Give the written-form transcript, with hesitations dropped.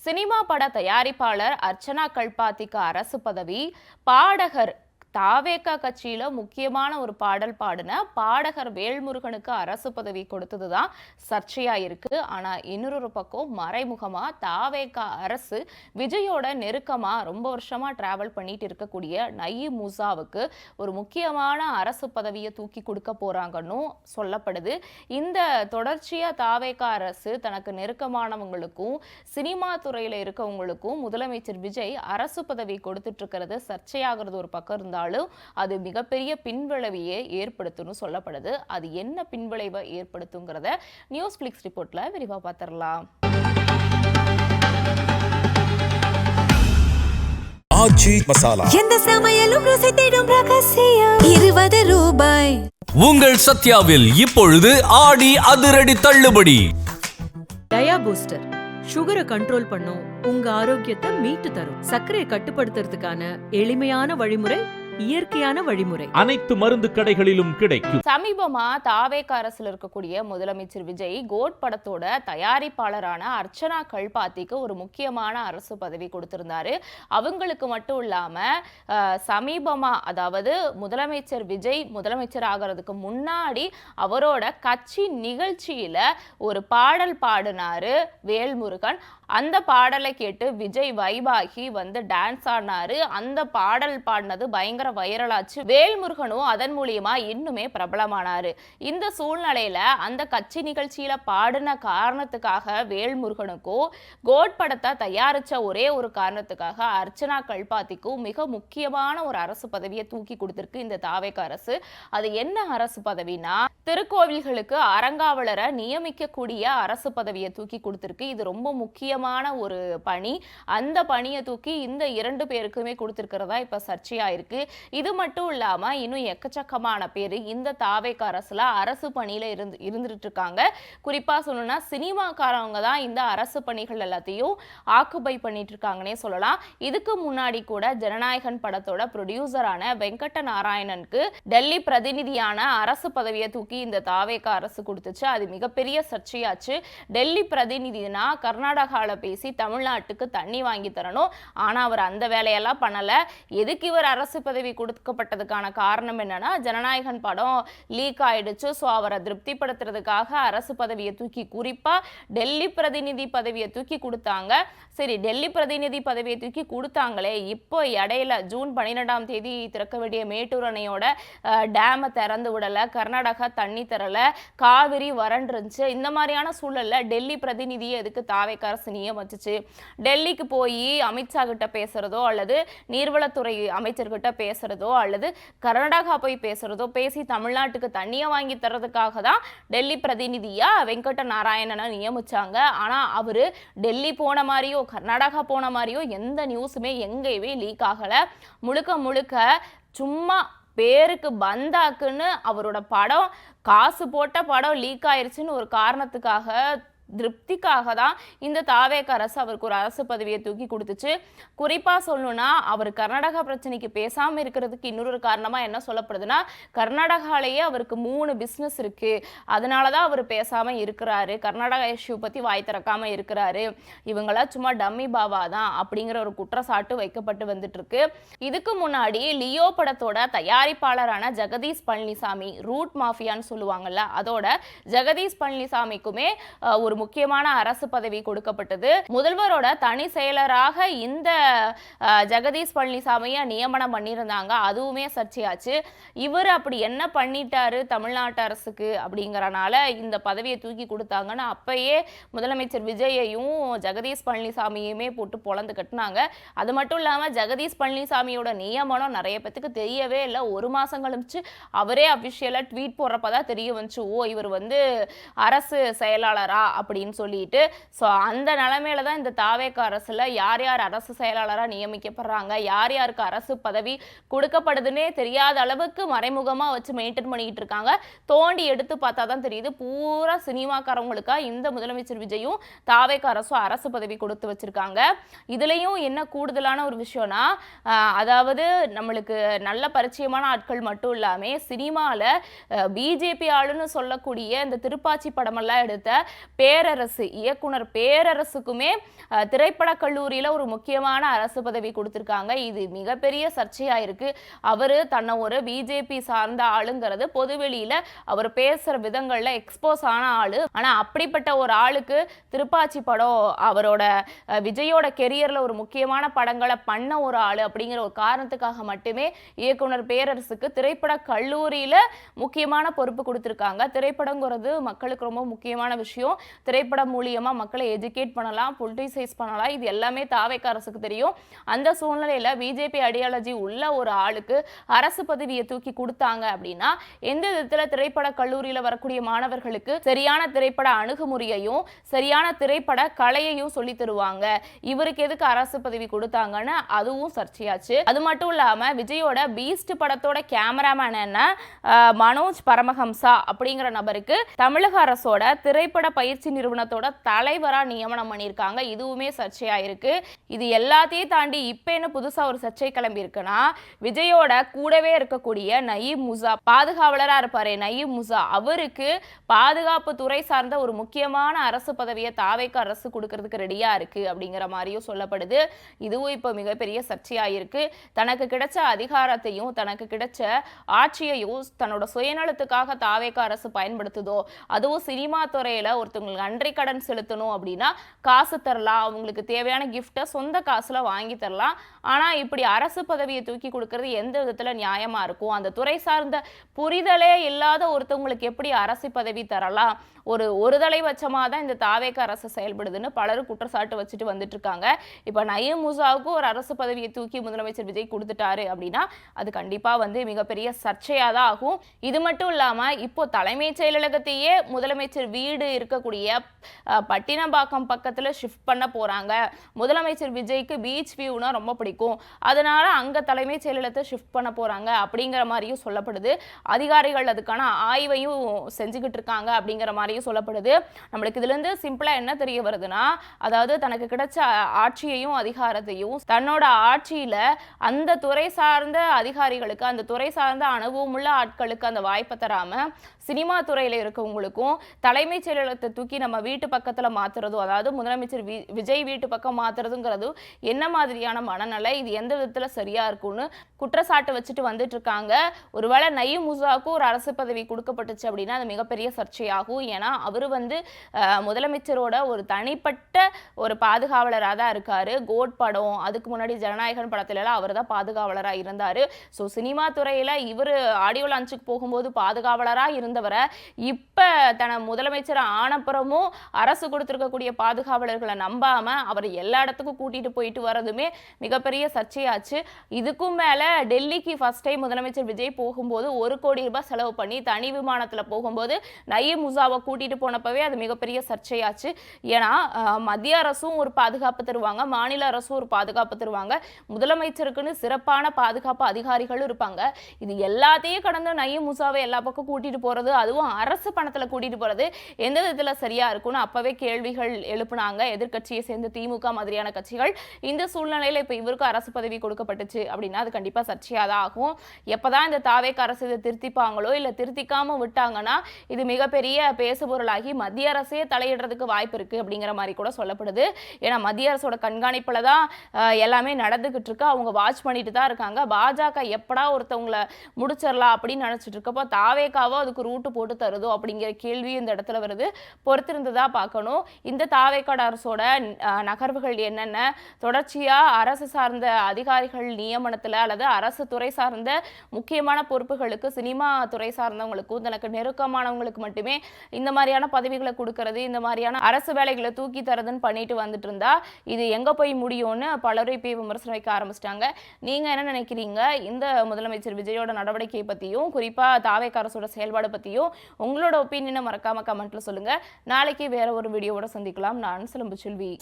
Cinema பட தயாரிப்பாளர் அர்ச்சனா கல்பாத்திக்கு அரசு பதவி, பாடகர் தாவேகா கட்சியில முக்கியமான ஒரு பாடல் பாடின பாடகர் வேல்முருகனுக்கு அரசு பதவி கொடுத்ததுதான் சர்ச்சையா இருக்கு. ஆனா இன்னொரு பக்கம் மறைமுகமா தாவேகா அரசு விஜயோட நெருக்கமா ரொம்ப வருஷமா டிராவல் பண்ணிட்டு இருக்கக்கூடிய நயீம் மூசாவுக்கு ஒரு முக்கியமான அரசு பதவியை தூக்கி கொடுக்க போறாங்கன்னு சொல்லப்படுது. இந்த தொடர்ச்சியா தாவேகா அரசு தனக்கு நெருக்கமானவங்களுக்கும் சினிமா துறையில இருக்கவங்களுக்கும் முதலமைச்சர் விஜய் அரசு பதவி கொடுத்துட்டு இருக்கிறது சர்ச்சையாகிறது ஒரு பக்கம் இருந்தாலும் அது மிகப்பெரிய பின்விளைவையே ஏற்படுத்தும்னு சொல்லப்படுது. அது என்ன பின்விளைவை ஏற்படுத்துங்கிறத நியூஸ் பிளிக்ஸ் ரிப்போர்ட்ல விரிவா பார்த்திடலாம். ஆச்சி மசாலா எந்த சமையலும் ருசி தேடும் ரகசியம் 20 ரூபாய். உங்கள் சத்யாவில் இப்பொழுது ஆடி அதிரடி தள்ளுபடி. டயா பூஸ்டர் சுகரை கண்ட்ரோல் பண்ணும், உங்க ஆரோக்கியத்தை மீட்டு தரும். சர்க்கரையை கட்டுப்படுத்துறதுக்கான எளிமையான வழிமுறை, இயற்கையான வழிமுறை. அனைத்து மருந்து கடைகளிலும் கிடைக்கும். சமீபமா தாவேகா அரசுல இருக்கக்கூடிய முதலமைச்சர் விஜய் கோட் படத்தோட தயாரிப்பாளரான அர்ச்சனா கல்பாத்திக்கு ஒரு முக்கியமான அரசு பதவி கொடுத்திருந்தாரு. அவங்களுக்கு மட்டும் இல்லாம சமீபமா, அதாவது முதலமைச்சர் விஜய் முதலமைச்சர் ஆகிறதுக்கு முன்னாடி அவரோட கட்சி நிகழ்ச்சியில ஒரு பாடல் பாடினாரு வேல்முருகன். அந்த பாடலை கேட்டு விஜய் வைபாகி வந்து டான்ஸ் ஆடினாரு. அந்த பாடல் பாடினது பயங்கர வைரலாச்சு. வேல்முருகனும் அதன் மூலியமா இன்னுமே பிரபலமானாரு. இந்த சூழ்நிலையில அந்த கட்சி நிகழ்ச்சியில பாடின காரணத்துக்காக வேல்முருகனுக்கும் கோட் படத்தை தயாரிச்ச ஒரே ஒரு காரணத்துக்காக அர்ச்சனா கல்பாத்திக்கும் மிக முக்கியமான ஒரு அரசு பதவியை தூக்கி கொடுத்திருக்கு இந்த தாவேகா அரசு. அது என்ன அரசு பதவினா, திருக்கோவில்களுக்கு அறங்காவலரை நியமிக்கக்கூடிய அரசு பதவியை தூக்கி கொடுத்திருக்கு. இது ரொம்ப முக்கியமான ஒரு பணி. அந்த பணியை தூக்கி இந்த 2 பேருக்குமே கொடுத்திருக்கிறதா இப்ப சர்ச்சையா இருக்கு. இது மட்டும் இல்லாம இன்னும் எக்கச்சக்கமான பேரு இந்த தாவேகா அரசுல அரசு பணியில இருந்துட்டு இருக்காங்க. குறிப்பா சொல்லணும்னா சினிமாக்காரவங்க தான் இந்த அரசு பணிகள் எல்லாத்தையும் ஆக்குபை பண்ணிட்டு இருக்காங்கன்னே சொல்லலாம். இதுக்கு முன்னாடி கூட ஜனநாயகன் படத்தோட ப்ரொடியூசரான வெங்கட்ட நாராயணனுக்கு டெல்லி பிரதிநிதியான அரசு பதவியை தூக்கி இந்த தாவேகா அரசு கொடுத்துச்சு. அது மிகப்பெரிய சர்ச்சையாச்சு. டெல்லி பிரதிநிதினா கர்நாடகால பேசி தமிழ்நாட்டுக்கு தண்ணி வாங்கி தரணும். ஆனா அவர் அந்த வேலையெல்லாம் பண்ணல. எதுக்கு இவர் அரசு பதவி கொடுக்கப்பட்டதுக்கான காரணம் என்னன்னா, ஜனநாயகன் படம் லீக் ஆயிடுச்சு. ஸோ அவரை திருப்திப்படுத்துறதுக்காக அரசு பதவியை தூக்கி, குறிப்பா டெல்லி பிரதிநிதி பதவியை தூக்கி கொடுத்தாங்க. சரி, டெல்லி பிரதிநிதி பதவியை தூக்கி கொடுத்தாங்களே, இப்போ இடையில ஜூன் 12ஆம் தேதி திறக்க வேண்டிய மேட்டூர் அணையோட டேமை திறந்து விடல, கர்நாடகா தண்ணி தரல, காவிரி வறண்டுருந்துச்சு. இந்த மாதிரியான சூழல்ல டெல்லி பிரதிநிதியை எதுக்கு தாவேகா அரசு நியமிச்சுச்சு? டெல்லிக்கு போய் அமித்ஷா கிட்ட பேசுறதோ அல்லது நீர்வளத்துறை அமைச்சர்கிட்ட பேசுறதோ அல்லது கர்நாடகா போய் பேசுறதோ, பேசி தமிழ்நாட்டுக்கு தண்ணியை வாங்கி தர்றதுக்காக தான் டெல்லி பிரதிநிதியா வெங்கட்ட நாராயணனை நியமிச்சாங்க. ஆனா அவரு டெல்லி போன மாதிரியோ கர்நாடகா போன மாதிரியோ எந்த நியூஸுமே எங்கேயுமே லீக் ஆகல. முழுக்க முழுக்க சும்மா பேருக்கு பந்தாக்குன்னு அவரோட படம், காசு போட்ட படம் லீக் ஆயிருச்சுன்னு ஒரு காரணத்துக்காக, திருப்திக்காக தான் இந்த தாவேகா அரசு அவருக்கு ஒரு அரசு பதவியை தூக்கி கொடுத்துச்சு. குறிப்பா சொல்லணும்னா, அவர் கர்நாடகா பிரச்சனைக்கு பேசாம இருக்கிறதுக்கு இன்னொரு காரணமா என்ன சொல்லப்படுதுன்னா, கர்நாடகாலேயே அவருக்கு 3 பிசினஸ் இருக்கு, அதனாலதான் அவர் பேசாம இருக்கிறாரு, கர்நாடகா இஷ்யூ பத்தி வாய் திறக்காம இருக்கிறாரு, இவங்களாம் சும்மா டம்மி பாவா தான் அப்படிங்கிற ஒரு குற்றச்சாட்டு வைக்கப்பட்டு வந்துட்டு இருக்கு. இதுக்கு முன்னாடி லியோ படத்தோட தயாரிப்பாளரான ஜெகதீஷ் பழனிசாமி, ரூட் மாஃபியான்னு சொல்லுவாங்கல்ல, அதோட ஜெகதீஷ் பழனிசாமிக்குமே ஒரு முக்கியமான அரசு பதவி கொடுக்கப்பட்டது. முதல்வரோட தனி செயலராக இந்த ஜெகதீஷ் பழனிசாமியை நியமனம் பண்ணியிருந்தாங்க. அதுவுமே சர்ச்சையாச்சு. இவர் அப்படி என்ன பண்ணிட்டாரு தமிழ்நாட்டு அரசுக்கு அப்படிங்கறனால இந்த பதவியை தூக்கி கொடுத்தாங்கன்னு அப்பயே முதலமைச்சர் விஜயையும் ஜெகதீஷ் பழனிசாமியுமே போட்டு பொளந்து கட்டினாங்க. அது மட்டும் இல்லாம ஜெகதீஷ் பழனிசாமியோட நியமனம் நிறைய பேத்துக்கு தெரியவே இல்லை. 1 மாசம் கழிச்சு அவரே அபிஷியலா ட்வீட் போடுறப்பதான் தெரிய வந்துச்சு, ஓ இவர் வந்து அரசு செயலாளரா அப்படின்னு சொல்லிட்டு. ஸோ அந்த நிலைமையில தான் இந்த தாவேகா அரசுல யார் யார் அரசு செயலாளராக நியமிக்கப்படுறாங்க, யார் யாருக்கு அரசு பதவி கொடுக்கப்படுதுன்னே தெரியாத அளவுக்கு மறைமுகமா வச்சு மெயின்டைன் பண்ணிக்கிட்டு இருக்காங்க. தோண்டி எடுத்து பார்த்தா தான் தெரியுது, பூரா சினிமாக்காரவங்களுக்கா இந்த முதலமைச்சர் விஜயும் தாவேகா அரசும் அரசு பதவி கொடுத்து வச்சிருக்காங்க. இதுலயும் என்ன கூடுதலான ஒரு விஷயம்னா, அதாவது நம்மளுக்கு நல்ல பரிச்சயமான ஆட்கள் மட்டும் இல்லாம சினிமால பிஜேபி ஆளுன்னு சொல்லக்கூடிய இந்த திருப்பாச்சி படமெல்லாம் எடுத்த பேர் பேரரசு, இயக்குனர் பேரரசுக்குமே திரைப்பட கல்லூரியில ஒரு முக்கியமான அரசு பதவி கொடுத்திருக்காங்க. இது மிகப்பெரிய சர்ச்சையா இருக்கு. அவரு தன்னை ஒரு பிஜேபி சார்ந்த ஆளுங்கிறது பொதுவெளியில அவர் பேசுற விதங்கள்ல எக்ஸ்போஸ் ஆன ஆளு. ஆனா அப்படிப்பட்ட ஒரு ஆளுக்கு திருப்பாச்சி படம் அவரோட விஜயோட கெரியர்ல ஒரு முக்கியமான படங்களை பண்ண ஒரு ஆளு அப்படிங்கிற ஒரு காரணத்துக்காக மட்டுமே இயக்குனர் பேரரசுக்கு திரைப்பட கல்லூரியில முக்கியமான பொறுப்பு கொடுத்திருக்காங்க. திரைப்படங்கிறது மக்களுக்கு ரொம்ப முக்கியமான விஷயம். திரைப்படம் மூலியமா மக்களை எஜுகேட் பண்ணலாம், பொலிட்டிசைஸ் பண்ணலாம். இது எல்லாமே தாவேக அரசுக்கு தெரியும். அந்த சூழ்நிலையில பிஜேபி ஐடியாலஜி உள்ள ஒரு ஆளுக்கு அரசு பதவியை தூக்கி கொடுத்தாங்க அப்படின்னா எந்த விதத்துல திரைப்பட கல்லூரியில வரக்கூடிய மாணவர்களுக்கு சரியான திரைப்பட அணுகுமுறையையும் சரியான திரைப்பட கலையையும் சொல்லி தருவாங்க. இவருக்கு எதுக்கு அரசு பதவி கொடுத்தாங்கன்னு அதுவும் சர்ச்சையாச்சு. அது மட்டும் இல்லாம விஜயோட பீஸ்ட் படத்தோட கேமராமேன் என்ன மனோஜ் பரமஹம்சா அப்படிங்கிற நபருக்கு தமிழக அரசோட திரைப்பட பயிற்சி நிறுவனத்தோட தலைவரா நியமனம் பண்ணியிருக்காங்க. இதுவுமே சர்ச்சையா இருக்கு. இது எல்லாத்தையும் தாண்டி இப்ப என்ன புதுசா ஒரு சர்ச்சை கிளம்பி இருக்குன்னா, விஜயோட கூடவே இருக்கக்கூடிய நயீம் முசா பாதுகாவலரா இருப்பாரு. நயீம் முசா அவருக்கு பாதுகாப்பு துறை சார்ந்த ஒரு முக்கியமான அரசு பதவியை தாவேக அரசு கொடுக்கறதுக்கு ரெடியா இருக்கு அப்படிங்கிற மாதிரியும் சொல்லப்படுது. இதுவும் இப்ப மிகப்பெரிய சர்ச்சையா இருக்கு. தனக்கு கிடைச்ச அதிகாரத்தையும் தனக்கு கிடைச்ச ஆட்சியையும் தன்னோட சுயநலத்துக்காக தாவேக அரசு பயன்படுத்துதோ, அதுவும் சினிமா துறையில ஒருத்தவங்களுக்கு நன்றி கடன் செலுத்தணும் அப்படின்னா காசு தரலாம், அவங்களுக்கு தேவையான கிஃப்டை சொந்த காசுல வாங்கி தரலாம். ஆனா இப்படி அரசு பதவியை தூக்கி கொடுக்கறது எந்த விதத்துல நியாயமா இருக்கும்? அந்த துறை சார்ந்த புரிதலே இல்லாத ஒருத்தவங்களுக்கு எப்படி அரசு பதவி தரலாம்? ஒரு தலைபட்சமா தான் இந்த தாவேக அரசு செயல்படுதுன்னு பலரும் குற்றச்சாட்டு வச்சுட்டு வந்துட்டு இருக்காங்க. இப்ப நயீம் முசாவுக்கு ஒரு அரசு பதவியை தூக்கி முதலமைச்சர் விஜய் கொடுத்துட்டாரு அப்படின்னா அது கண்டிப்பா மிகப்பெரிய சர்ச்சையா தான் ஆகும். இது மட்டும் இல்லாம இப்போ தலைமைச் செயலகத்தையே முதலமைச்சர் வீடு இருக்கக்கூடிய பட்டினப்பாக்கம் பக்கத்துல ஷிஃப்ட் பண்ண போறாங்க. முதலமைச்சர் விஜய்க்கு பீச் வியூனா ரொம்ப பிடிக்கும், அதனால அங்க தலைமைச் செயலகத்தை ஷிஃப்ட் பண்ண போறாங்க அப்படிங்கிற மாதிரியும் சொல்லப்படுது. அதிகாரிகள் அதுக்கான ஆய்வையும் செஞ்சுக்கிட்டு இருக்காங்க அப்படிங்கிற மாதிரியும் சொல்லப்படுது. நம்மளுக்கு இதுல இருந்து சிம்பிளா என்ன தெரிய வருதுன்னா, அதாவது தனக்கு கிடைச்ச ஆட்சியையும் அதிகாரத்தையும் தன்னோட ஆட்சியில அந்த துறை சார்ந்த அதிகாரிகளுக்கு அந்த துறை சார்ந்த அனுபவமுள்ள ஆட்களுக்கு அந்த வாய்ப்பை தராம சினிமா துறையில இருக்கவங்களுக்கும் தலைமைச் செயலகத்தை தூக்கி நம்ம வீட்டு பக்கத்துல மாத்துறதும், அதாவது முதலமைச்சர் விஜய் வீட்டு பக்கம் மாத்துறதுங்கிறது என்ன மாதிரியான மனநிலை? இது எந்த விதத்துல சரியா இருக்கும்னு குற்றச்சாட்டு வச்சுட்டு வந்துட்டு இருக்காங்க. ஒருவேளை நயீம் முசாவுக்கு ஒரு அரசு பதவி கொடுக்கப்பட்டுச்சு அப்படின்னா அது மிகப்பெரிய சர்ச்சையாகும். ஏன்னா அவரு முதலமைச்சரோட ஒரு தனிப்பட்ட ஒரு பாதுகாவலராக தான் இருக்காரு. கோட் படம், அதுக்கு முன்னாடி ஜனநாயகன் படத்துல எல்லாம் அவர் தான் பாதுகாவலரா இருந்தாரு. ஸோ சினிமா துறையில இவர் ஆடியோ லான்ச்சுக்கு போகும்போது பாதுகாவலரா இருந்தவரை இப்ப தன முதலமைச்சர் ஆனப்புறமும் அரசு கொடுத்திருக்கக்கூடிய பாதுகாவலர்களை நம்பாம அவர் எல்லா இடத்துக்கும் கூட்டிட்டு போயிட்டு வரதுமே மிகப்பெரிய சர்ச்சையாச்சு. இதுக்கும் மேல டெல்லிக்கு ஃபர்ஸ்ட் டைம் முதலமைச்சர் விஜய் போகும்போது 1 கோடி ரூபாய் செலவு பண்ணி தனி விமானத்துல போகும்போது நயீம் முசாவை கூட்டிட்டு போனப்பவே அது மிகப்பெரிய சர்ச்சையாச்சு. ஏன்னா மத்திய அரசும் ஒரு பாதுகாப்பு தருவாங்க, மாநில அரசும் ஒரு பாதுகாப்பு தருவாங்க, முதலமைச்சருக்குன்னு சிறப்பான பாதுகாப்பு அதிகாரிகளும் இருப்பாங்க. இது எல்லாத்தையும் கடந்து நயீம் முசாவை எல்லா பக்கம் கூட்டிட்டு போறது, அதுவும் அரசு பணத்துல கூட்டிட்டு போறது எந்த விதத்துல சரியா இருக்கும்னு அப்பவே கேள்விகள் எழுப்புனாங்க எதிர்கட்சியை சேர்ந்து திமுக மாதிரியான கட்சிகள். இந்த சூழ்நிலையில இப்ப இவருக்கு அரசு பதவி கொடுக்கப்பட்டுச்சு அப்படின்னா அது கண்டிப்பா சர்ச்சையாதான் ஆகும். எப்பதான் இந்த தாவேக அரசு இதை திருத்திப்பாங்களோ இல்ல திருத்திக்காம விட்டாங்கன்னா இது மிகப்பெரிய பேசுபொருளாகி மத்திய அரசே தலையிடுறதுக்கு வாய்ப்பு இருக்கு அப்படிங்கிற மாதிரி கூட சொல்லப்படுது. ஏன்னா மத்திய அரசோட கண்காணிப்புல தான் எல்லாமே நடந்துகிட்டு இருக்கு. அவங்க வாட்ச் பண்ணிட்டு தான் இருக்காங்க. பாஜக எப்படா ஒருத்தவங்களை முடிச்சிடலாம் அப்படின்னு நினைச்சிட்டு இருக்கப்போ தாவேகாவோ அதுக்கு ரூட்டு போட்டு தருதோ அப்படிங்கிற கேள்வி இந்த இடத்துல வருது. பொறுத்திருந்ததா பார்க்கணும். இந்த தாவேகா அரசோட நகர்வுகள் என்னென்ன, தொடர்ச்சியா அரசு சார்ந்த அதிகாரிகள் நியமனத்துல அல்லது அரசு துறை சார்ந்த முக்கியமான பொறுப்புகளுக்கு சினிமா துறை சார்ந்தவங்களுக்கும் தனக்கு நெருக்கமானவங்களுக்கு மட்டுமே இந்த மாதிரியான பதவிகளை கொடுக்கறது, இந்த மாதிரியான அரசு வேலைகளை தூக்கி தரதுன்னு பண்ணிட்டு வந்துட்டு இருந்தா இது எங்க போய் முடியும்னு பலரும் இப்ப விமர்சனம் வைக்க ஆரம்பிச்சிட்டாங்க. நீங்க என்ன நினைக்கிறீங்க? இந்த முதலமைச்சர் விஜயோட நடவடிக்கை பத்தியும் குறிப்பா தாவேகா அரசோட செயல்பாடு பத்தியும் உங்களோட ஒப்பீனியனை மறக்காம கமெண்ட்ல சொல்லுங்க. நாளைக்கு வேற ஒரு வீடியோவோட சந்திக்கலாம். நான் சிலம்பு செல்வி.